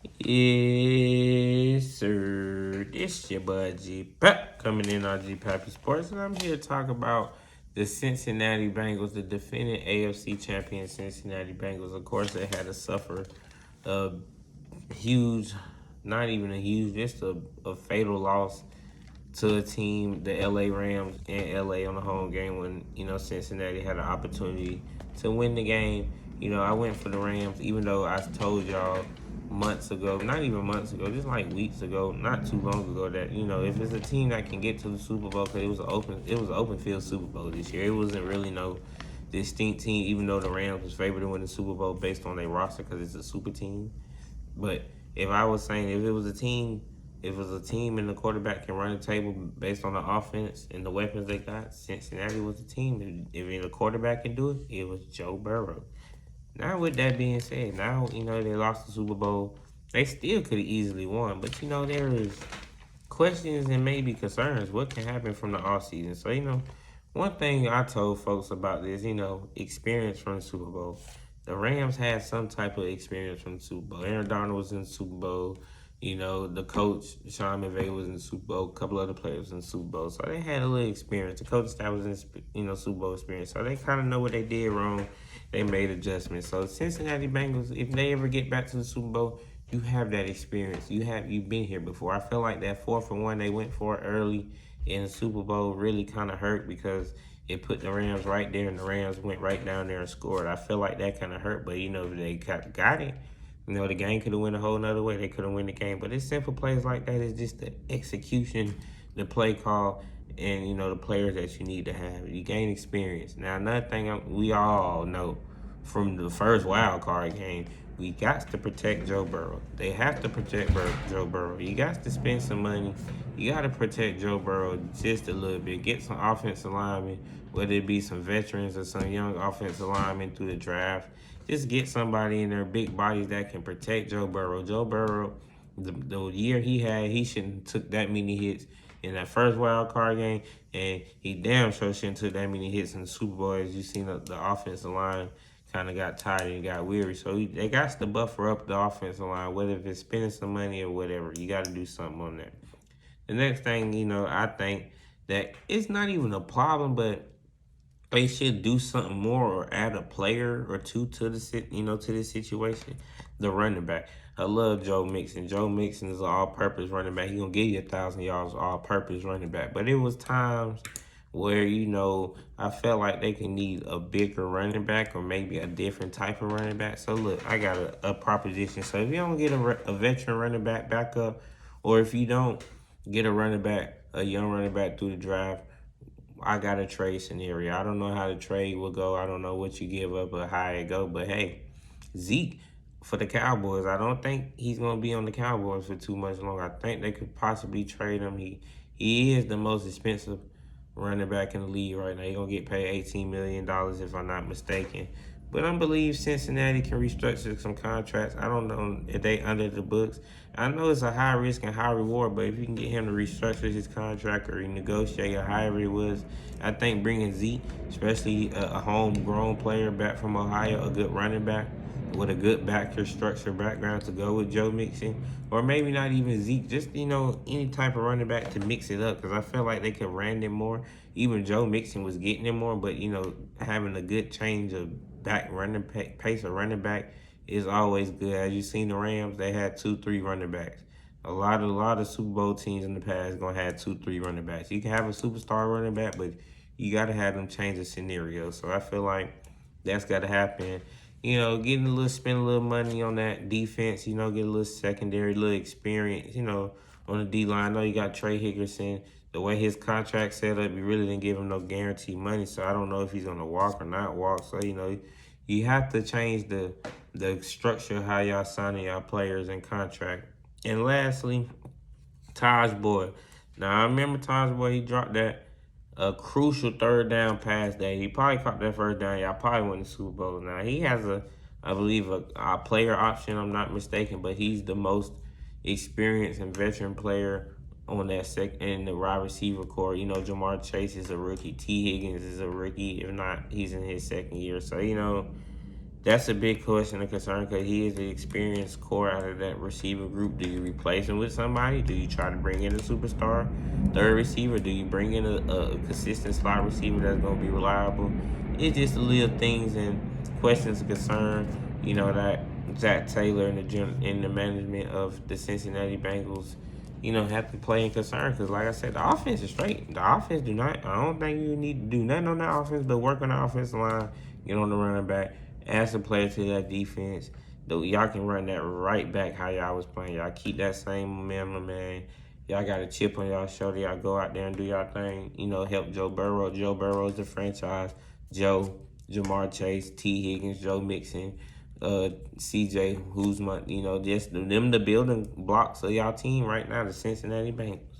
Yes, sir. This your bud G Pep coming in on G Pappy Sports, and I'm here to talk about the Cincinnati Bengals, the defending AFC champion Cincinnati Bengals. Of course, they had to suffer a huge, not even a huge, just a fatal loss to a team, the LA Rams in LA on the home game when, Cincinnati had an opportunity to win the game. I went for the Rams, even though I told y'all months ago, not even months ago, just like weeks ago, not too long ago, that if it's a team that can get to the Super Bowl, because it was an open field Super Bowl this year. It wasn't really no distinct team, even though the Rams was favored to win the Super Bowl based on their roster because it's a super team. But if I was saying if it was a team and the quarterback can run the table based on the offense and the weapons they got, Cincinnati was the team. If the quarterback can do it, it was Joe Burrow. Now, with that being said, now, they lost the Super Bowl. They still could have easily won, but, there is questions and maybe concerns. What can happen from the offseason? So, one thing I told folks about this, experience from the Super Bowl. The Rams had some type of experience from the Super Bowl. Aaron Donald was in the Super Bowl. The coach, Sean McVay, was in the Super Bowl. A couple other players in the Super Bowl. So they had a little experience. The coach staff was in, Super Bowl experience. So they kind of know what they did wrong. They made adjustments. So Cincinnati Bengals, if they ever get back to the Super Bowl, you have that experience. You've been here before. I feel like that 4-for-1 they went for early in the Super Bowl really kind of hurt because it put the Rams right there, and the Rams went right down there and scored. I feel like that kind of hurt, but they got it. The game could have went a whole nother way. They could have won the game, but it's simple plays like that. It's just the execution, the play call, and the players that you need to have. You gain experience. Now, another thing we all know from the first wild card game, we got to protect Joe Burrow. They have to protect Joe Burrow. You got to spend some money. You got to protect Joe Burrow just a little bit. Get some offensive linemen, whether it be some veterans or some young offensive linemen through the draft. Just get somebody in their big bodies that can protect Joe Burrow. Joe Burrow, the year he had, he shouldn't have took that many hits in that first wild card game, and he damn sure shouldn't took that many hits in the Super Bowl. As you seen, the offensive line kind of got tired and got weary. So they got to buffer up the offensive line, whether if it's spending some money or whatever. You got to do something on that. The next thing, I think that it's not even a problem, but they should do something more or add a player or two to the situation. The running back. I love Joe Mixon. Joe Mixon is an all-purpose running back. He's gonna give you 1,000 yards, all-purpose running back. But it was times where I felt like they could need a bigger running back or maybe a different type of running back. So look, I got a proposition. So if you don't get a veteran running back up, or if you don't get a young running back through the draft, I got a trade scenario. I don't know how the trade will go. I don't know what you give up or how it go. But hey, Zeke for the Cowboys, I don't think he's gonna be on the Cowboys for too much longer. I think they could possibly trade him. He is the most expensive running back in the league right now. He's gonna get paid $18 million if I'm not mistaken. But I believe Cincinnati can restructure some contracts. I don't know if they under the books. I know it's a high risk and high reward, but if you can get him to restructure his contract or renegotiate or however it was, I think bringing Zeke, especially a homegrown player back from Ohio, a good running back with a good backer structure background to go with Joe Mixon, or maybe not even Zeke, just any type of running back to mix it up, because I feel like they could run him more. Even Joe Mixon was getting him more, but having a good change of back running pace of running back is always good. As you seen the Rams, they had 2-3 running backs. A lot of Super Bowl teams in the past gonna have 2-3 running backs. You can have a superstar running back, but you gotta have them change the scenario. So I feel like that's gotta happen. Spend a little money on that defense, get a little secondary, little experience, on the D-line. I know you got Trey Hickerson. The way his contract set up, you really didn't give him no guaranteed money, so I don't know if he's going to walk or not walk. So, you have to change the structure of how y'all signing y'all players and contract. And lastly, Taj Boyd. Now, I remember Taj Boyd, he dropped that a crucial third down pass that he probably caught that first down. Y'all probably won the Super Bowl. Now he has I believe a player option. I'm not mistaken, but he's the most experienced and veteran player on that in the wide receiver core. Jamar Chase is a rookie. T. Higgins is a rookie. If not, he's in his second year. So That's a big question of concern because he is the experienced core out of that receiver group. Do you replace him with somebody? Do you try to bring in a superstar third receiver? Do you bring in a consistent slot receiver that's going to be reliable? It's just the little things and questions of concern, that Zach Taylor and the management of the Cincinnati Bengals, have to play in concern because, like I said, the offense is straight. The offense I don't think you need to do nothing on that offense but work on the offensive line, get on the running back, add some players to that defense. Though y'all can run that right back how y'all was playing. Y'all keep that same momentum, man. Y'all got a chip on y'all shoulder. Y'all go out there and do y'all thing. Help Joe Burrow. Joe Burrow's the franchise. Joe, Jamar Chase, T. Higgins, Joe Mixon, CJ, just them the building blocks of y'all team right now, the Cincinnati Bengals.